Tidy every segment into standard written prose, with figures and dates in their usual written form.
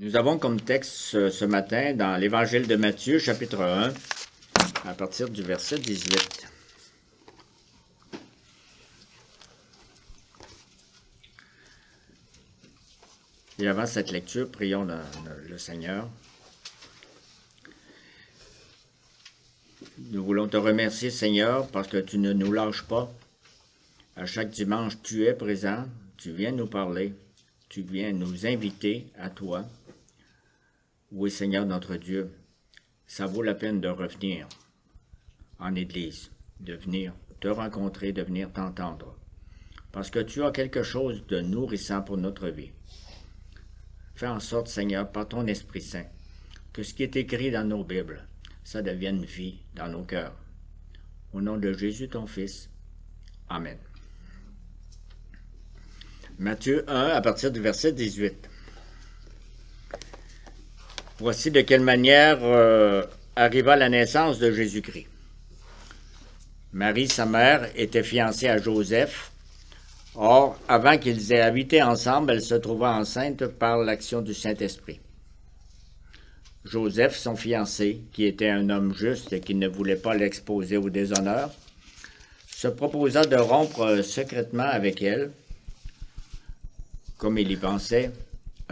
Nous avons comme texte ce matin dans l'Évangile de Matthieu, chapitre 1, à partir du verset 18. Et avant cette lecture, prions le Seigneur. Nous voulons te remercier, Seigneur, parce que tu ne nous lâches pas. À chaque dimanche, tu es présent, tu viens nous parler, tu viens nous inviter à toi. Oui, Seigneur notre Dieu, ça vaut la peine de revenir en Église, de venir te rencontrer, de venir t'entendre, parce que tu as quelque chose de nourrissant pour notre vie. Fais en sorte, Seigneur, par ton Esprit Saint, que ce qui est écrit dans nos Bibles, ça devienne vie dans nos cœurs. Au nom de Jésus, ton Fils. Amen. Matthieu 1, à partir du verset 18. Voici de quelle manière arriva la naissance de Jésus-Christ. Marie, sa mère, était fiancée à Joseph. Or, avant qu'ils aient habité ensemble, elle se trouva enceinte par l'action du Saint-Esprit. Joseph, son fiancé, qui était un homme juste et qui ne voulait pas l'exposer au déshonneur, se proposa de rompre secrètement avec elle. Comme il y pensait,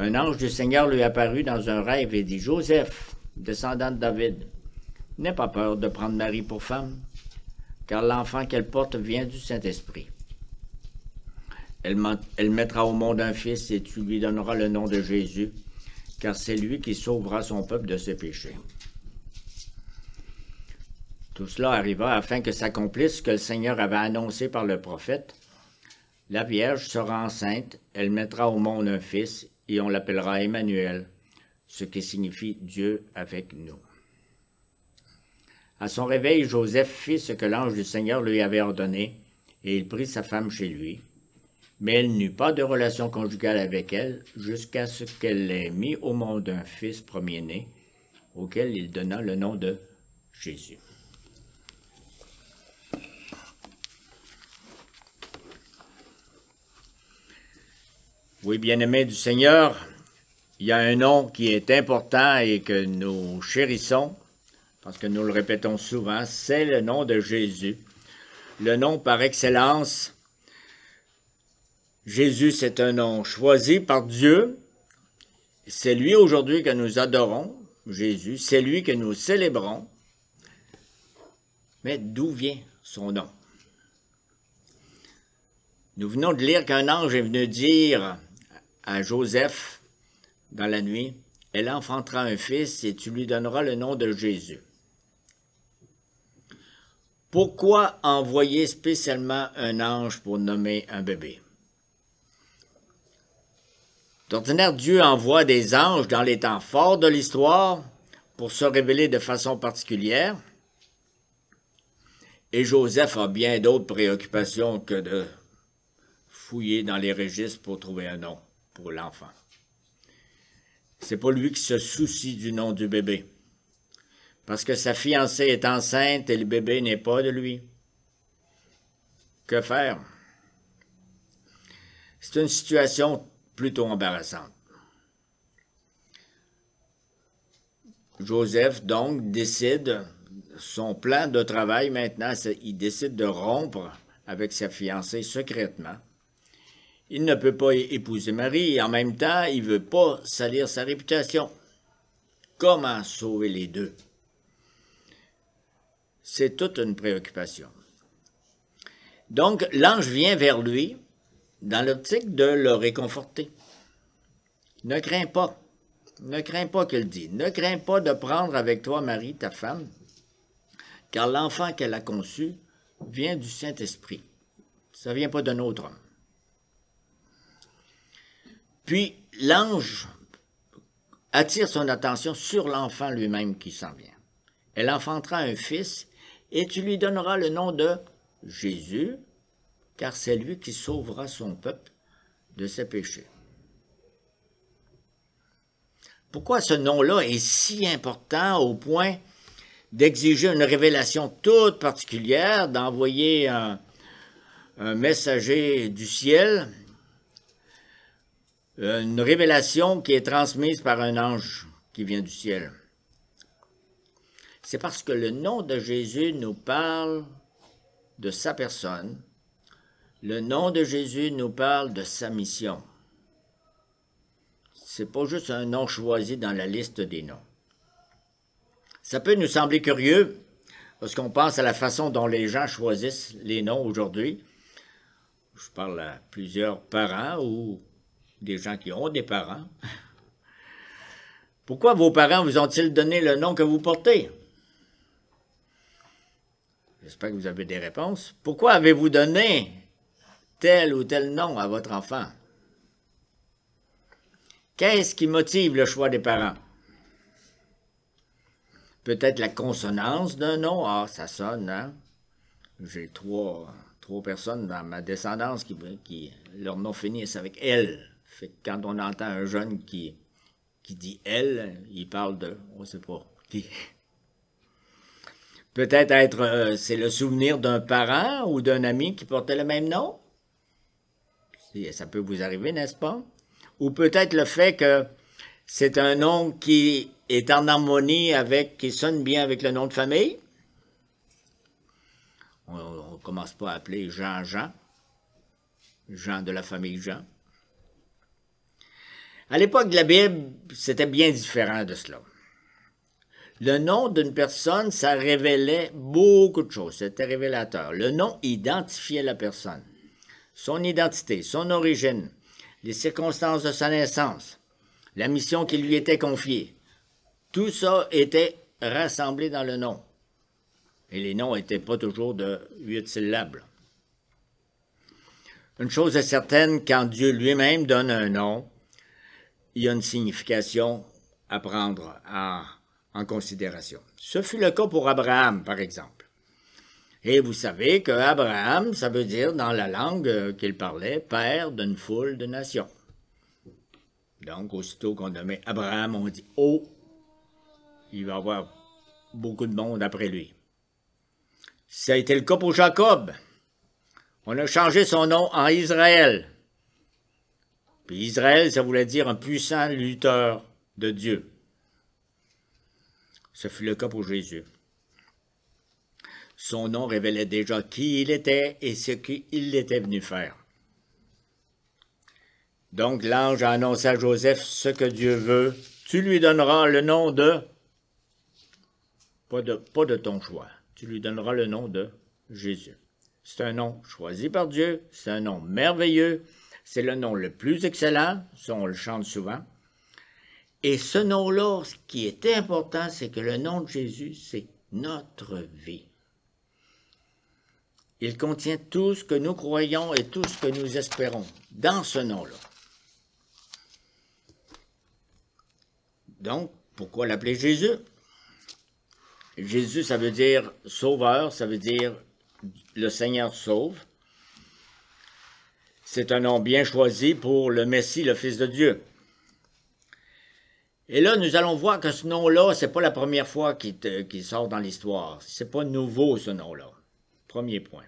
un ange du Seigneur lui apparut dans un rêve et dit « Joseph, descendant de David, n'aie pas peur de prendre Marie pour femme, car l'enfant qu'elle porte vient du Saint-Esprit. Elle mettra au monde un fils et tu lui donneras le nom de Jésus, car c'est lui qui sauvera son peuple de ses péchés. » Tout cela arriva afin que s'accomplisse ce que le Seigneur avait annoncé par le prophète. La Vierge sera enceinte, elle mettra au monde un fils, et on l'appellera Emmanuel, ce qui signifie Dieu avec nous. À son réveil, Joseph fit ce que l'ange du Seigneur lui avait ordonné, et il prit sa femme chez lui. Mais elle n'eut pas de relation conjugale avec elle, jusqu'à ce qu'elle ait mis au monde un fils premier-né, auquel il donna le nom de Jésus. Oui, bien-aimés du Seigneur, il y a un nom qui est important et que nous chérissons, parce que nous le répétons souvent, c'est le nom de Jésus. Le nom par excellence. Jésus, c'est un nom choisi par Dieu. C'est lui aujourd'hui que nous adorons, Jésus. C'est lui que nous célébrons. Mais d'où vient son nom? Nous venons de lire qu'un ange est venu dire à Joseph, dans la nuit, « Elle enfantera un fils et tu lui donneras le nom de Jésus. » Pourquoi envoyer spécialement un ange pour nommer un bébé? D'ordinaire, Dieu envoie des anges dans les temps forts de l'histoire pour se révéler de façon particulière. Et Joseph a bien d'autres préoccupations que de fouiller dans les registres pour trouver un nom pour l'enfant. C'est pas lui qui se soucie du nom du bébé, parce que sa fiancée est enceinte et le bébé n'est pas de lui. Que faire? C'est une situation plutôt embarrassante. Joseph, donc, décide, son plan de travail maintenant, il décide de rompre avec sa fiancée secrètement. Il ne peut pas épouser Marie et en même temps, il ne veut pas salir sa réputation. Comment sauver les deux? C'est toute une préoccupation. Donc, l'ange vient vers lui dans l'optique de le réconforter. Ne crains pas qu'il dit, ne crains pas de prendre avec toi Marie, ta femme, car l'enfant qu'elle a conçu vient du Saint-Esprit. Ça ne vient pas d'un autre homme. Puis, l'ange attire son attention sur l'enfant lui-même qui s'en vient. Elle enfantera un fils, et tu lui donneras le nom de Jésus, car c'est lui qui sauvera son peuple de ses péchés. Pourquoi ce nom-là est si important au point d'exiger une révélation toute particulière, d'envoyer un messager du ciel? Une révélation qui est transmise par un ange qui vient du ciel. C'est parce que le nom de Jésus nous parle de sa personne. Le nom de Jésus nous parle de sa mission. C'est pas juste un nom choisi dans la liste des noms. Ça peut nous sembler curieux, parce qu'on pense à la façon dont les gens choisissent les noms aujourd'hui. Je parle à plusieurs parents ou des gens qui ont des parents. Pourquoi vos parents vous ont-ils donné le nom que vous portez? J'espère que vous avez des réponses. Pourquoi avez-vous donné tel ou tel nom à votre enfant? Qu'est-ce qui motive le choix des parents? Peut-être la consonance d'un nom. Ah, ça sonne, hein? J'ai trois personnes dans ma descendance qui leur nom finissent avec « elle ». Fait que quand on entend un jeune qui dit « elle », il parle de « on ne sait pas qui ». Peut-être c'est le souvenir d'un parent ou d'un ami qui portait le même nom. Ça peut vous arriver, n'est-ce pas? Ou peut-être le fait que c'est un nom qui est en harmonie qui sonne bien avec le nom de famille. On ne commence pas à appeler Jean de la famille Jean. À l'époque de la Bible, c'était bien différent de cela. Le nom d'une personne, ça révélait beaucoup de choses, c'était révélateur. Le nom identifiait la personne, son identité, son origine, les circonstances de sa naissance, la mission qui lui était confiée. Tout ça était rassemblé dans le nom. Et les noms n'étaient pas toujours de 8 syllabes. Une chose est certaine, quand Dieu lui-même donne un nom, il y a une signification à prendre en considération. Ce fut le cas pour Abraham, par exemple. Et vous savez que Abraham, ça veut dire, dans la langue qu'il parlait, père d'une foule de nations. Donc, aussitôt qu'on nommait Abraham, on dit « Oh, il va y avoir beaucoup de monde après lui ». Ça a été le cas pour Jacob. On a changé son nom en Israël. Puis Israël, ça voulait dire un puissant lutteur de Dieu. Ce fut le cas pour Jésus. Son nom révélait déjà qui il était et ce qu'il était venu faire. Donc l'ange a annoncé à Joseph ce que Dieu veut. Tu lui donneras le nom de... Pas de ton choix. Tu lui donneras le nom de Jésus. C'est un nom choisi par Dieu, c'est un nom merveilleux, c'est le nom le plus excellent, ça on le chante souvent. Et ce nom-là, ce qui est important, c'est que le nom de Jésus, c'est notre vie. Il contient tout ce que nous croyons et tout ce que nous espérons dans ce nom-là. Donc, pourquoi l'appeler Jésus? Jésus, ça veut dire sauveur, ça veut dire le Seigneur sauve. C'est un nom bien choisi pour le Messie, le Fils de Dieu. Et là, nous allons voir que ce nom-là, c'est pas la première fois qu'il sort dans l'histoire. C'est pas nouveau, ce nom-là. Premier point.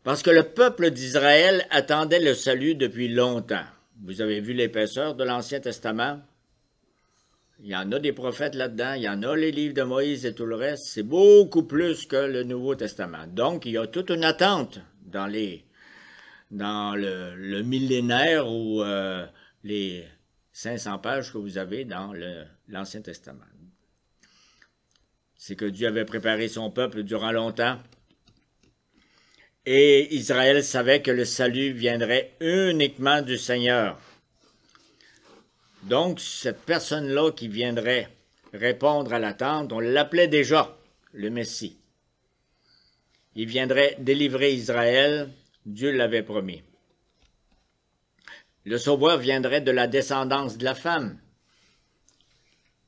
Parce que le peuple d'Israël attendait le salut depuis longtemps. Vous avez vu l'épaisseur de l'Ancien Testament. Il y en a des prophètes là-dedans, il y en a les livres de Moïse et tout le reste. C'est beaucoup plus que le Nouveau Testament. Donc, il y a toute une attente dans le millénaire ou les 500 pages que vous avez dans l'Ancien Testament. C'est que Dieu avait préparé son peuple durant longtemps. Et Israël savait que le salut viendrait uniquement du Seigneur. Donc, cette personne-là qui viendrait répondre à l'attente, on l'appelait déjà le Messie. Il viendrait délivrer Israël, Dieu l'avait promis. Le Sauveur viendrait de la descendance de la femme.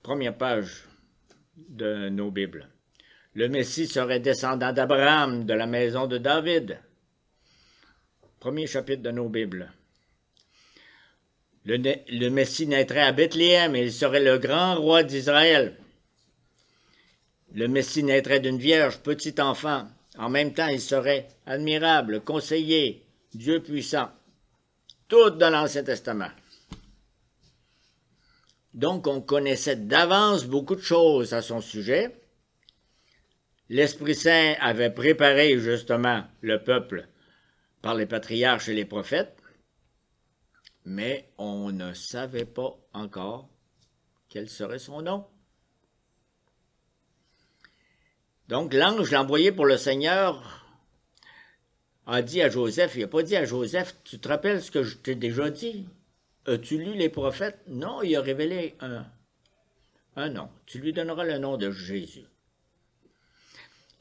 Première page de nos Bibles. Le Messie serait descendant d'Abraham, de la maison de David. Premier chapitre de nos Bibles. Le Messie naîtrait à Bethléem et il serait le grand roi d'Israël. Le Messie naîtrait d'une vierge, petit enfant. En même temps, il serait admirable, conseiller, Dieu puissant. tout dans l'Ancien Testament. Donc, on connaissait d'avance beaucoup de choses à son sujet. L'Esprit Saint avait préparé justement le peuple par les patriarches et les prophètes, mais on ne savait pas encore quel serait son nom. Donc, l'ange envoyé pour le Seigneur a dit à Joseph, il n'a pas dit à Joseph, tu te rappelles ce que je t'ai déjà dit? As-tu lu les prophètes? Non, il a révélé un nom. Tu lui donneras le nom de Jésus.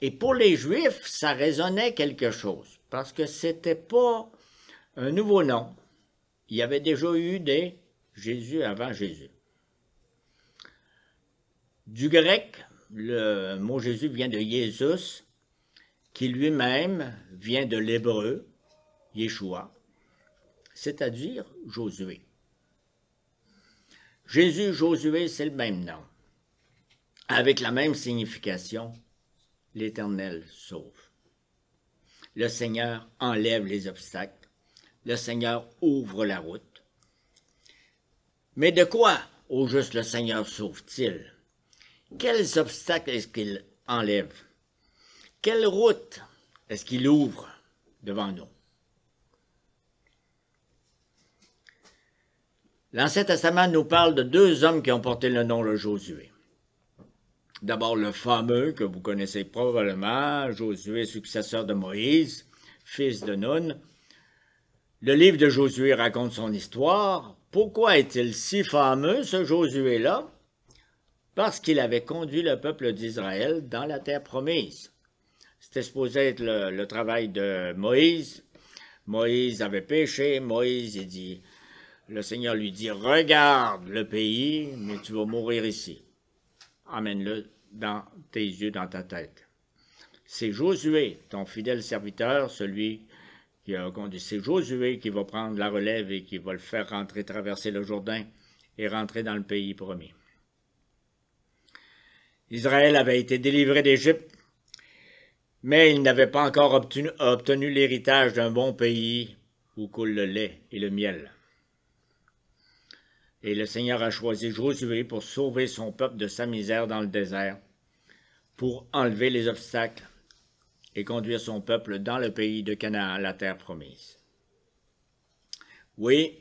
Et pour les Juifs, ça résonnait quelque chose, parce que c'était pas un nouveau nom. Il y avait déjà eu des Jésus avant Jésus. Du grec, le mot Jésus vient de Jésus, qui lui-même vient de l'hébreu, Yeshua, c'est-à-dire Josué. Jésus, Josué, c'est le même nom, avec la même signification, l'Éternel sauve. Le Seigneur enlève les obstacles, le Seigneur ouvre la route. Mais de quoi, au juste, le Seigneur sauve-t-il? Quels obstacles est-ce qu'il enlève? Quelle route est-ce qu'il ouvre devant nous? L'Ancien Testament nous parle de deux hommes qui ont porté le nom de Josué. D'abord le fameux, que vous connaissez probablement, Josué, successeur de Moïse, fils de Nun. Le livre de Josué raconte son histoire. Pourquoi est-il si fameux, ce Josué-là? Parce qu'il avait conduit le peuple d'Israël dans la terre promise. C'était supposé être le travail de Moïse. Moïse avait péché. Moïse, il dit... Le Seigneur lui dit, regarde le pays, mais tu vas mourir ici. Amène-le dans tes yeux, dans ta tête. C'est Josué, ton fidèle serviteur, celui qui a conduit. C'est Josué qui va prendre la relève et qui va le faire rentrer, traverser le Jourdain et rentrer dans le pays promis. Israël avait été délivré d'Égypte, mais il n'avait pas encore obtenu l'héritage d'un bon pays où coule le lait et le miel. Et le Seigneur a choisi Josué pour sauver son peuple de sa misère dans le désert, pour enlever les obstacles et conduire son peuple dans le pays de Canaan, la terre promise. Oui,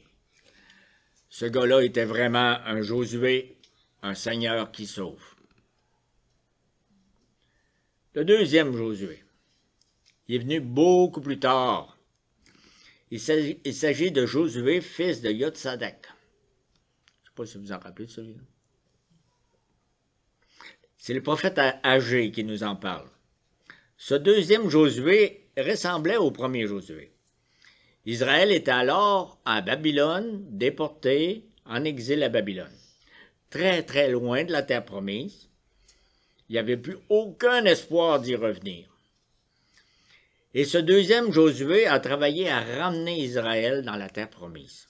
ce gars-là était vraiment un Josué, un Seigneur qui sauve. Le deuxième Josué, il est venu beaucoup plus tard. Il s'agit de Josué, fils de Yotsadak. Je ne sais pas si vous en rappelez de celui-là. C'est le prophète Agé qui nous en parle. Ce deuxième Josué ressemblait au premier Josué. Israël était alors à Babylone, déporté en exil à Babylone. Très, très loin de la terre promise. Il n'y avait plus aucun espoir d'y revenir. Et ce deuxième Josué a travaillé à ramener Israël dans la terre promise.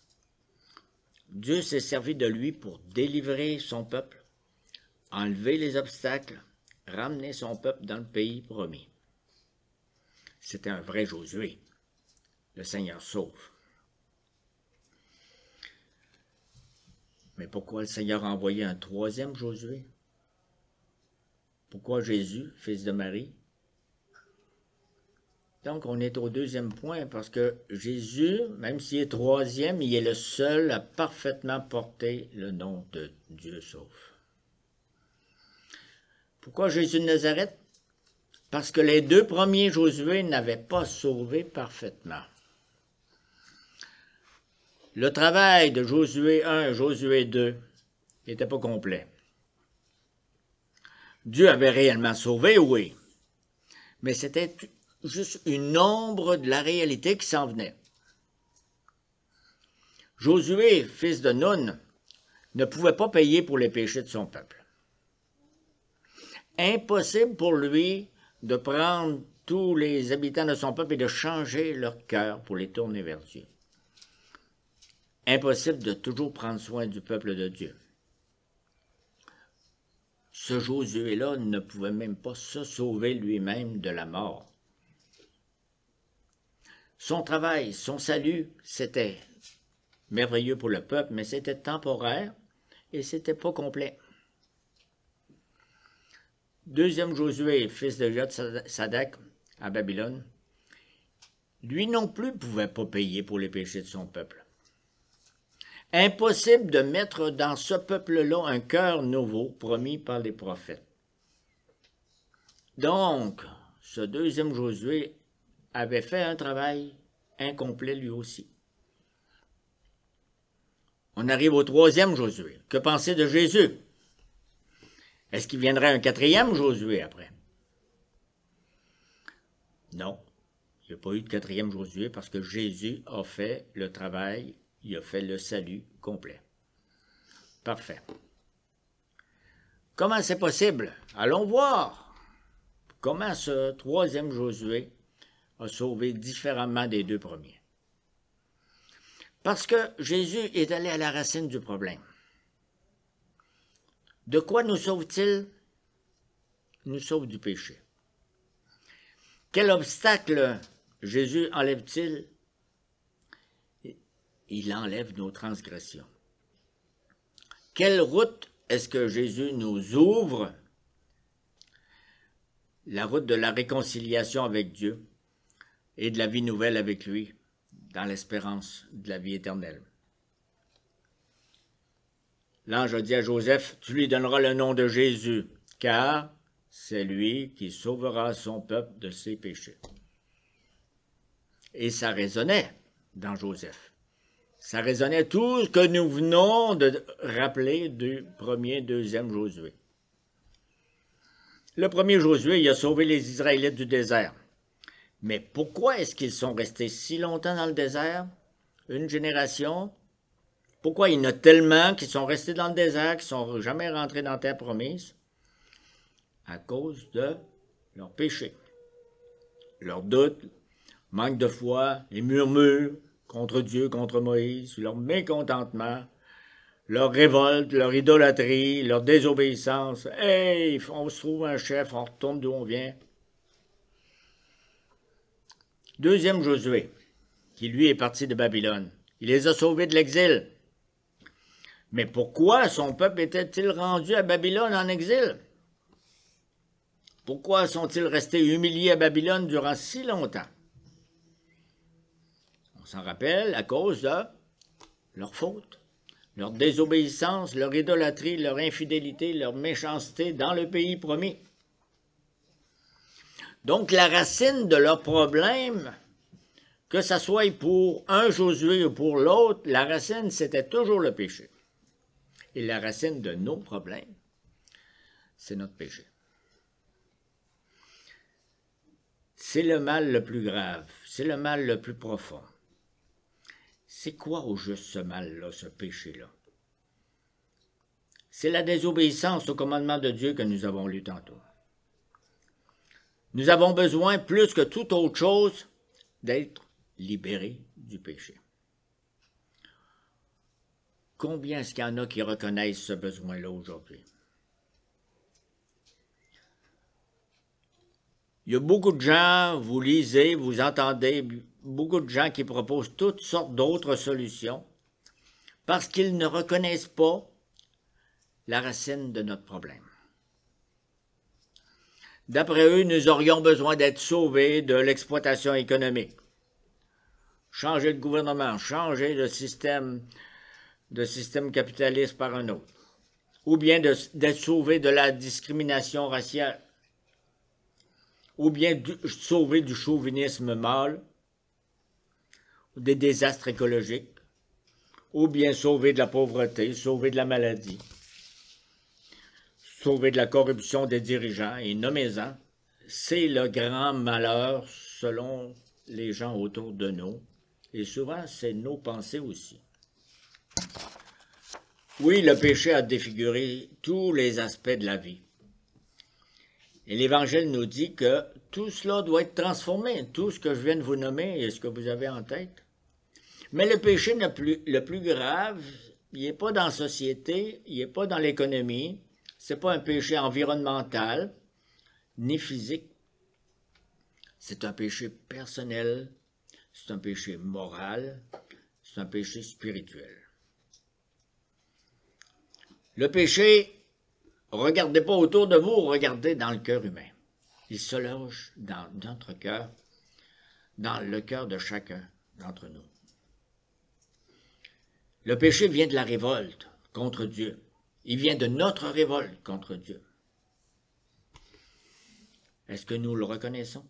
Dieu s'est servi de lui pour délivrer son peuple, enlever les obstacles, ramener son peuple dans le pays promis. C'était un vrai Josué. Le Seigneur sauve. Mais pourquoi le Seigneur a envoyé un troisième Josué? Pourquoi Jésus, fils de Marie? Donc, on est au deuxième point, parce que Jésus, même s'il est troisième, il est le seul à parfaitement porter le nom de Dieu sauve. Pourquoi Jésus de Nazareth? Parce que les deux premiers Josué n'avaient pas sauvé parfaitement. Le travail de Josué 1 et Josué 2 n'était pas complet. Dieu avait réellement sauvé, oui, mais c'était juste une ombre de la réalité qui s'en venait. Josué, fils de Nun, ne pouvait pas payer pour les péchés de son peuple. Impossible pour lui de prendre tous les habitants de son peuple et de changer leur cœur pour les tourner vers Dieu. Impossible de toujours prendre soin du peuple de Dieu. Ce Josué-là ne pouvait même pas se sauver lui-même de la mort. Son travail, son salut, c'était merveilleux pour le peuple, mais c'était temporaire et c'était pas complet. Deuxième Josué, fils de Jotsadak, à Babylone, lui non plus ne pouvait pas payer pour les péchés de son peuple. Impossible de mettre dans ce peuple-là un cœur nouveau promis par les prophètes. Donc, ce deuxième Josué avait fait un travail incomplet lui aussi. On arrive au troisième Josué. Que penser de Jésus? Est-ce qu'il viendrait un quatrième Josué après? Non, il n'y a pas eu de quatrième Josué parce que Jésus a fait le travail, il a fait le salut complet. Parfait. Comment c'est possible? Allons voir comment ce troisième Josué a sauvé différemment des deux premiers. Parce que Jésus est allé à la racine du problème. De quoi nous sauve-t-il? Il nous sauve du péché. Quel obstacle Jésus enlève-t-il? Il enlève nos transgressions. Quelle route est-ce que Jésus nous ouvre? La route de la réconciliation avec Dieu et de la vie nouvelle avec lui, dans l'espérance de la vie éternelle. L'ange a dit à Joseph, « Tu lui donneras le nom de Jésus, car c'est lui qui sauvera son peuple de ses péchés. » Et ça résonnait dans Joseph. Ça résonnait tout ce que nous venons de rappeler du premier, deuxième Josué. Le premier Josué, il a sauvé les Israélites du désert. Mais pourquoi est-ce qu'ils sont restés si longtemps dans le désert? Une génération? Pourquoi il y en a tellement qui sont restés dans le désert, qui ne sont jamais rentrés dans la terre promise? À cause de leur péché, leur doute, manque de foi, les murmures contre Dieu, contre Moïse, leur mécontentement, leur révolte, leur idolâtrie, leur désobéissance. Hey, on se trouve un chef, on retourne d'où on vient. Deuxième Josué, qui lui est parti de Babylone. Il les a sauvés de l'exil. Mais pourquoi son peuple était-il rendu à Babylone en exil? Pourquoi sont-ils restés humiliés à Babylone durant si longtemps? On s'en rappelle à cause de leur faute, leur désobéissance, leur idolâtrie, leur infidélité, leur méchanceté dans le pays promis. Donc la racine de leur problème, que ce soit pour un Josué ou pour l'autre, la racine c'était toujours le péché. Et la racine de nos problèmes, c'est notre péché. C'est le mal le plus grave, c'est le mal le plus profond. C'est quoi au juste ce mal-là, ce péché-là? C'est la désobéissance au commandement de Dieu que nous avons lu tantôt. Nous avons besoin, plus que toute autre chose, d'être libérés du péché. Combien est-ce qu'il y en a qui reconnaissent ce besoin-là aujourd'hui? Il y a beaucoup de gens, vous lisez, vous entendez, beaucoup de gens qui proposent toutes sortes d'autres solutions parce qu'ils ne reconnaissent pas la racine de notre problème. D'après eux, nous aurions besoin d'être sauvés de l'exploitation économique. Changer de gouvernement, changer de système capitaliste par un autre. Ou bien d'être sauvés de la discrimination raciale. Ou bien sauvés du chauvinisme mâle, des désastres écologiques, ou bien sauvés de la pauvreté, sauvés de la maladie, sauvés de la corruption des dirigeants, et nommez-en, c'est le grand malheur selon les gens autour de nous, et souvent c'est nos pensées aussi. Oui, le péché a défiguré tous les aspects de la vie. Et l'Évangile nous dit que tout cela doit être transformé, tout ce que je viens de vous nommer et ce que vous avez en tête. Mais le péché le plus grave, il n'est pas dans la société, il n'est pas dans l'économie, ce n'est pas un péché environnemental, ni physique. C'est un péché personnel, c'est un péché moral, c'est un péché spirituel. Le péché, regardez pas autour de vous, regardez dans le cœur humain. Il se loge dans notre cœur, dans le cœur de chacun d'entre nous. Le péché vient de la révolte contre Dieu. Il vient de notre révolte contre Dieu. Est-ce que nous le reconnaissons?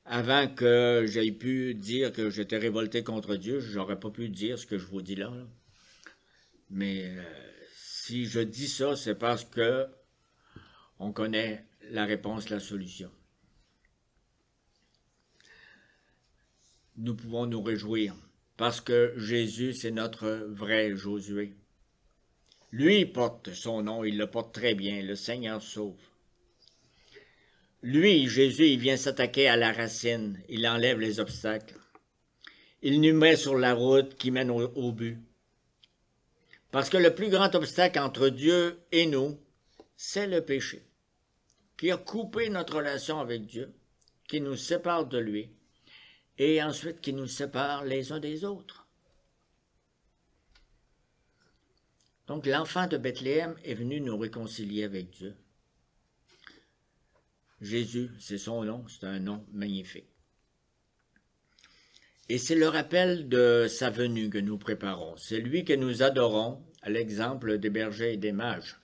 Avant que j'aie pu dire que j'étais révolté contre Dieu, je n'aurais pas pu dire ce que je vous dis là. Mais si je dis ça, c'est parce que on connaît la réponse, la solution. Nous pouvons nous réjouir parce que Jésus, c'est notre vrai Josué. Lui porte son nom, il le porte très bien, le Seigneur sauve. Lui, Jésus, il vient s'attaquer à la racine, il enlève les obstacles. Il nous met sur la route qui mène au but. Parce que le plus grand obstacle entre Dieu et nous, c'est le péché, qui a coupé notre relation avec Dieu, qui nous sépare de lui, et ensuite qui nous sépare les uns des autres. Donc l'enfant de Bethléem est venu nous réconcilier avec Dieu. Jésus, c'est son nom, c'est un nom magnifique. Et c'est le rappel de sa venue que nous préparons. C'est lui que nous adorons, à l'exemple des bergers et des mages.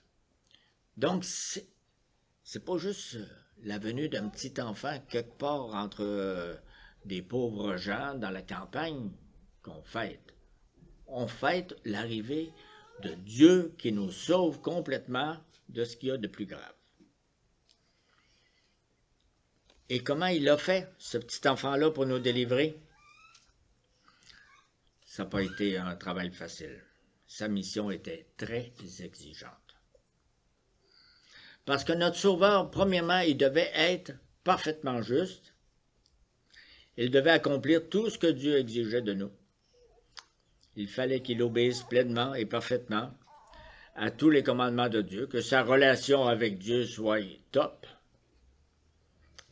Donc, c'est pas juste la venue d'un petit enfant quelque part entre des pauvres gens dans la campagne qu'on fête. On fête l'arrivée de Dieu qui nous sauve complètement de ce qu'il y a de plus grave. Et comment il a fait, ce petit enfant-là, pour nous délivrer? Ça n'a pas été un travail facile. Sa mission était très exigeante. Parce que notre Sauveur, premièrement, il devait être parfaitement juste. Il devait accomplir tout ce que Dieu exigeait de nous. Il fallait qu'il obéisse pleinement et parfaitement à tous les commandements de Dieu, que sa relation avec Dieu soit top.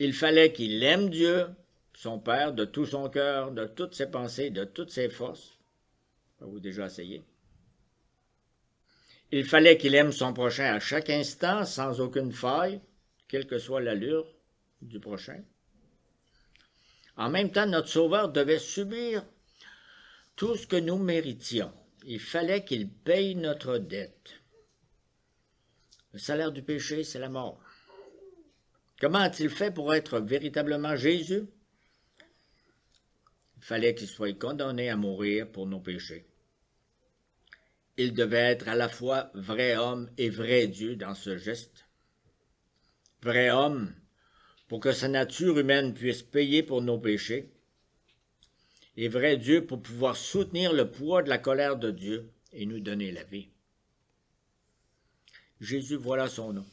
Il fallait qu'il aime Dieu, son Père, de tout son cœur, de toutes ses pensées, de toutes ses forces. Avez-vous déjà essayé? Il fallait qu'il aime son prochain à chaque instant, sans aucune faille, quelle que soit l'allure du prochain. En même temps, notre Sauveur devait subir tout ce que nous méritions. Il fallait qu'il paye notre dette. Le salaire du péché, c'est la mort. Comment a-t-il fait pour être véritablement Jésus? Il fallait qu'il soit condamné à mourir pour nos péchés. Il devait être à la fois vrai homme et vrai Dieu dans ce geste. Vrai homme, pour que sa nature humaine puisse payer pour nos péchés, et vrai Dieu pour pouvoir soutenir le poids de la colère de Dieu et nous donner la vie. Jésus, voilà son nom.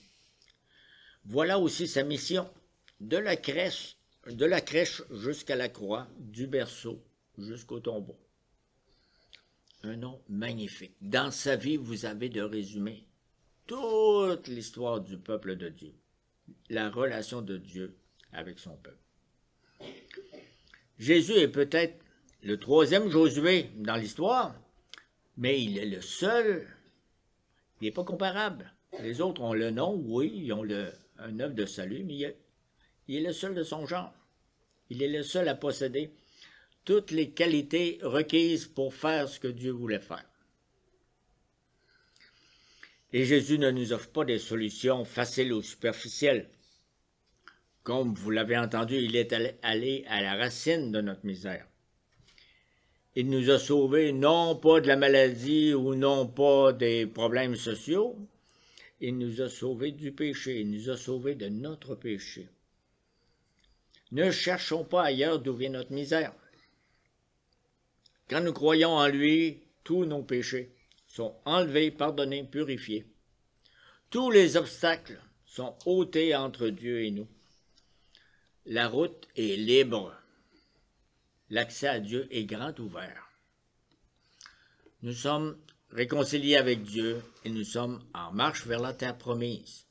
Voilà aussi sa mission, de la crèche jusqu'à la croix, du berceau jusqu'au tombeau. Un nom magnifique. Dans sa vie, vous avez de résumer toute l'histoire du peuple de Dieu, la relation de Dieu avec son peuple. Jésus est peut-être le troisième Josué dans l'histoire, mais il est le seul, il n'est pas comparable. Les autres ont le nom, oui, ils ont un œuvre de salut, mais il est le seul de son genre. Il est le seul à posséder toutes les qualités requises pour faire ce que Dieu voulait faire. Et Jésus ne nous offre pas des solutions faciles ou superficielles. Comme vous l'avez entendu, il est allé à la racine de notre misère. Il nous a sauvés non pas de la maladie ou non pas des problèmes sociaux, il nous a sauvés du péché, il nous a sauvés de notre péché. Ne cherchons pas ailleurs d'où vient notre misère. Quand nous croyons en lui, tous nos péchés sont enlevés, pardonnés, purifiés. Tous les obstacles sont ôtés entre Dieu et nous. La route est libre. L'accès à Dieu est grand ouvert. Nous sommes réconciliés avec Dieu et nous sommes en marche vers la terre promise,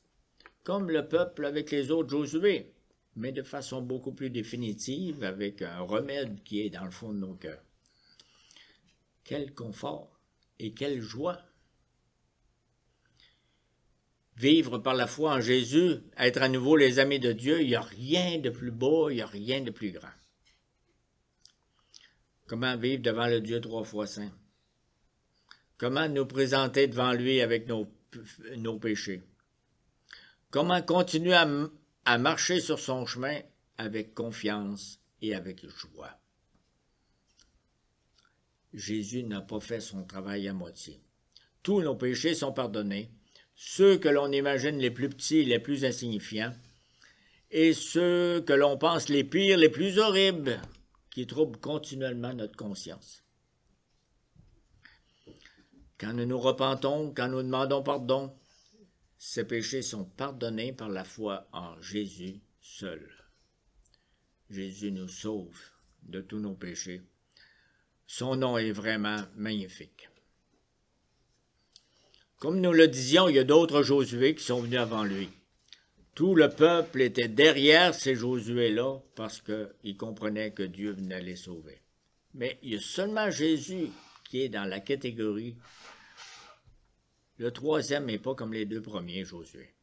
comme le peuple avec les autres Josué, mais de façon beaucoup plus définitive, avec un remède qui est dans le fond de nos cœurs. Quel confort et quelle joie! Vivre par la foi en Jésus, être à nouveau les amis de Dieu, il n'y a rien de plus beau, il n'y a rien de plus grand. Comment vivre devant le Dieu 3 fois saint? Comment nous présenter devant lui avec nos péchés? Comment continuer à marcher sur son chemin avec confiance et avec joie? Jésus n'a pas fait son travail à moitié. Tous nos péchés sont pardonnés, ceux que l'on imagine les plus petits, les plus insignifiants, et ceux que l'on pense les pires, les plus horribles, qui troublent continuellement notre conscience. Quand nous nous repentons, quand nous demandons pardon, ces péchés sont pardonnés par la foi en Jésus seul. Jésus nous sauve de tous nos péchés. Son nom est vraiment magnifique. Comme nous le disions, il y a d'autres Josué qui sont venus avant lui. Tout le peuple était derrière ces Josué-là parce qu'ils comprenaient que Dieu venait les sauver. Mais il y a seulement Jésus qui est dans la catégorie. Le troisième n'est pas comme les deux premiers Josué.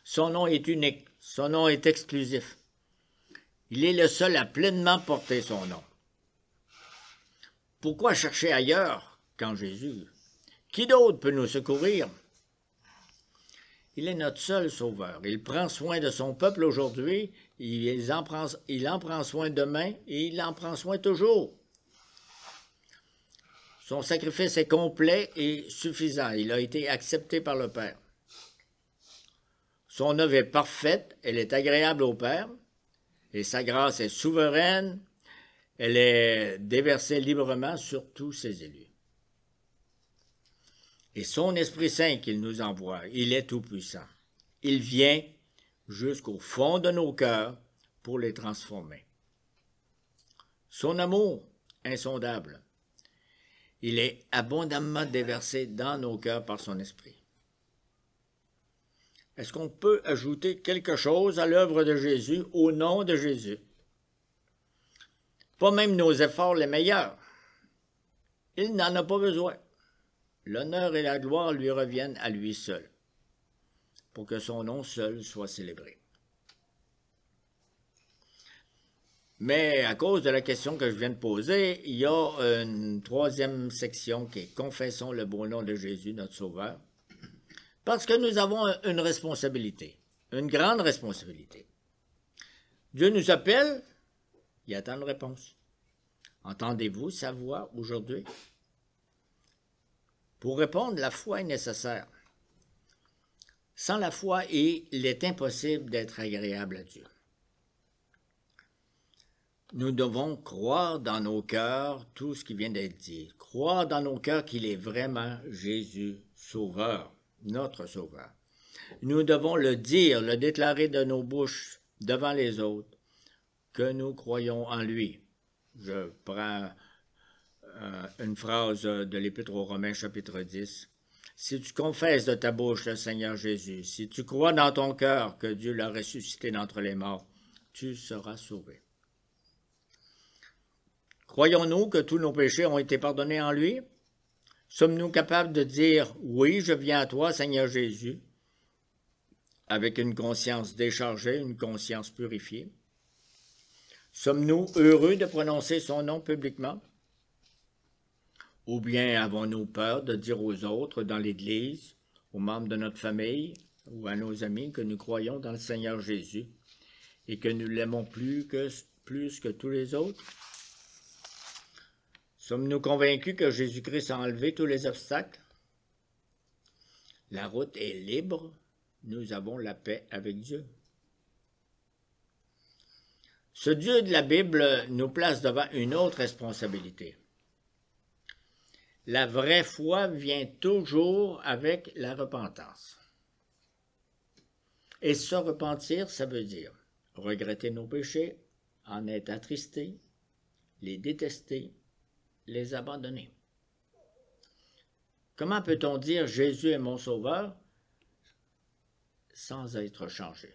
Son nom est unique, son nom est exclusif. Il est le seul à pleinement porter son nom. Pourquoi chercher ailleurs qu'en Jésus? Qui d'autre peut nous secourir? Il est notre seul sauveur. Il prend soin de son peuple aujourd'hui, il en prend soin demain et il en prend soin toujours. Son sacrifice est complet et suffisant. Il a été accepté par le Père. Son œuvre est parfaite, elle est agréable au Père, et sa grâce est souveraine, elle est déversée librement sur tous ses élus. Et son Esprit Saint qu'il nous envoie, il est tout-puissant. Il vient jusqu'au fond de nos cœurs pour les transformer. Son amour, insondable, il est abondamment déversé dans nos cœurs par son Esprit. Est-ce qu'on peut ajouter quelque chose à l'œuvre de Jésus au nom de Jésus? Pas même nos efforts les meilleurs. Il n'en a pas besoin. L'honneur et la gloire lui reviennent à lui seul, pour que son nom seul soit célébré. Mais à cause de la question que je viens de poser, il y a une troisième section qui est « Confessons le beau nom de Jésus, notre Sauveur », parce que nous avons une responsabilité, une grande responsabilité. Dieu nous appelle, il attend une réponse. Entendez-vous sa voix aujourd'hui? Pour répondre, la foi est nécessaire. Sans la foi, il est impossible d'être agréable à Dieu. Nous devons croire dans nos cœurs tout ce qui vient d'être dit. Croire dans nos cœurs qu'il est vraiment Jésus, Sauveur, notre Sauveur. Nous devons le dire, le déclarer de nos bouches devant les autres, que nous croyons en lui. Je prends une phrase de l'Épître aux Romains, chapitre 10. « Si tu confesses de ta bouche le Seigneur Jésus, si tu crois dans ton cœur que Dieu l'a ressuscité d'entre les morts, tu seras sauvé. » Croyons-nous que tous nos péchés ont été pardonnés en lui? Sommes-nous capables de dire « Oui, je viens à toi, Seigneur Jésus », avec une conscience déchargée, une conscience purifiée? Sommes-nous heureux de prononcer son nom publiquement? Ou bien avons-nous peur de dire aux autres dans l'Église, aux membres de notre famille ou à nos amis que nous croyons dans le Seigneur Jésus et que nous l'aimons plus que tous les autres? Sommes-nous convaincus que Jésus-Christ a enlevé tous les obstacles? La route est libre, nous avons la paix avec Dieu. Ce Dieu de la Bible nous place devant une autre responsabilité. La vraie foi vient toujours avec la repentance. Et se repentir, ça veut dire regretter nos péchés, en être attristé, les détester, les abandonner. Comment peut-on dire « Jésus est mon sauveur » sans être changé?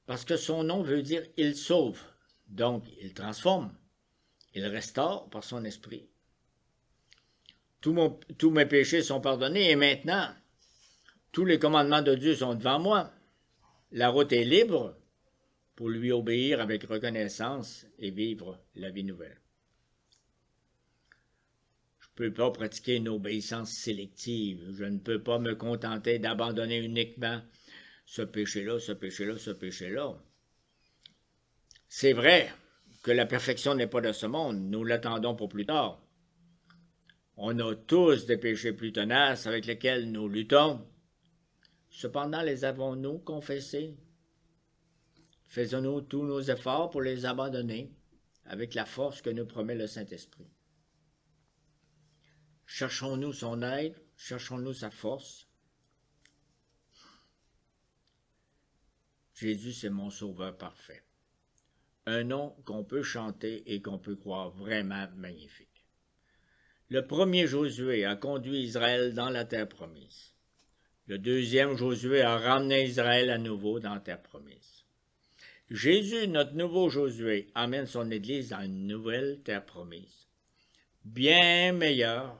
Parce que son nom veut dire « il sauve », donc il transforme, Il restaure par son esprit. Tous mes péchés sont pardonnés et maintenant, tous les commandements de Dieu sont devant moi. La route est libre pour lui obéir avec reconnaissance et vivre la vie nouvelle. Je ne peux pas pratiquer une obéissance sélective. Je ne peux pas me contenter d'abandonner uniquement ce péché-là, ce péché-là, ce péché-là. C'est vrai que la perfection n'est pas de ce monde. Nous l'attendons pour plus tard. On a tous des péchés plus tenaces avec lesquels nous luttons. Cependant, les avons-nous confessés? Faisons-nous tous nos efforts pour les abandonner avec la force que nous promet le Saint-Esprit? Cherchons-nous son aide? Cherchons-nous sa force? Jésus, c'est mon sauveur parfait. Un nom qu'on peut chanter et qu'on peut croire vraiment magnifique. Le premier Josué a conduit Israël dans la terre promise. Le deuxième Josué a ramené Israël à nouveau dans la terre promise. Jésus, notre nouveau Josué, amène son Église dans une nouvelle terre promise, bien meilleure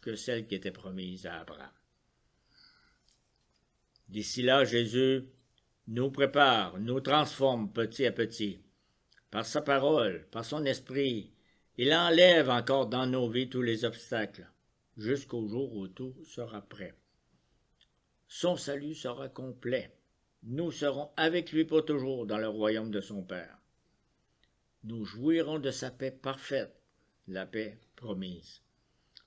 que celle qui était promise à Abraham. D'ici là, Jésus nous prépare, nous transforme petit à petit. Par sa parole, par son esprit, il enlève encore dans nos vies tous les obstacles, jusqu'au jour où tout sera prêt. Son salut sera complet. Nous serons avec lui pour toujours dans le royaume de son Père. Nous jouirons de sa paix parfaite, la paix promise.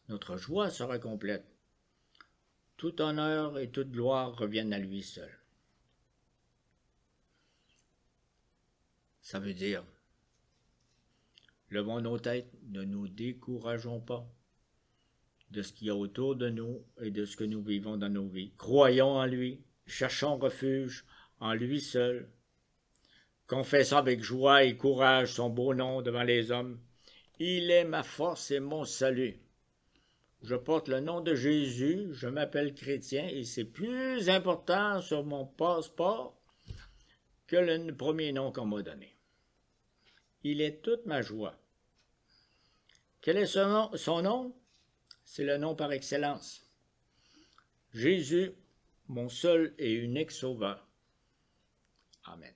Notre joie sera complète. Tout honneur et toute gloire reviennent à lui seul. Ça veut dire, levons nos têtes, ne nous décourageons pas de ce qu'il y a autour de nous et de ce que nous vivons dans nos vies. Croyons en lui, cherchons refuge en lui seul. Confessons avec joie et courage son beau nom devant les hommes. Il est ma force et mon salut. Je porte le nom de Jésus, je m'appelle chrétien et c'est plus important sur mon passeport que le premier nom qu'on m'a donné. Il est toute ma joie. Quel est son nom? C'est le nom par excellence. Jésus, mon seul et unique sauveur. Amen.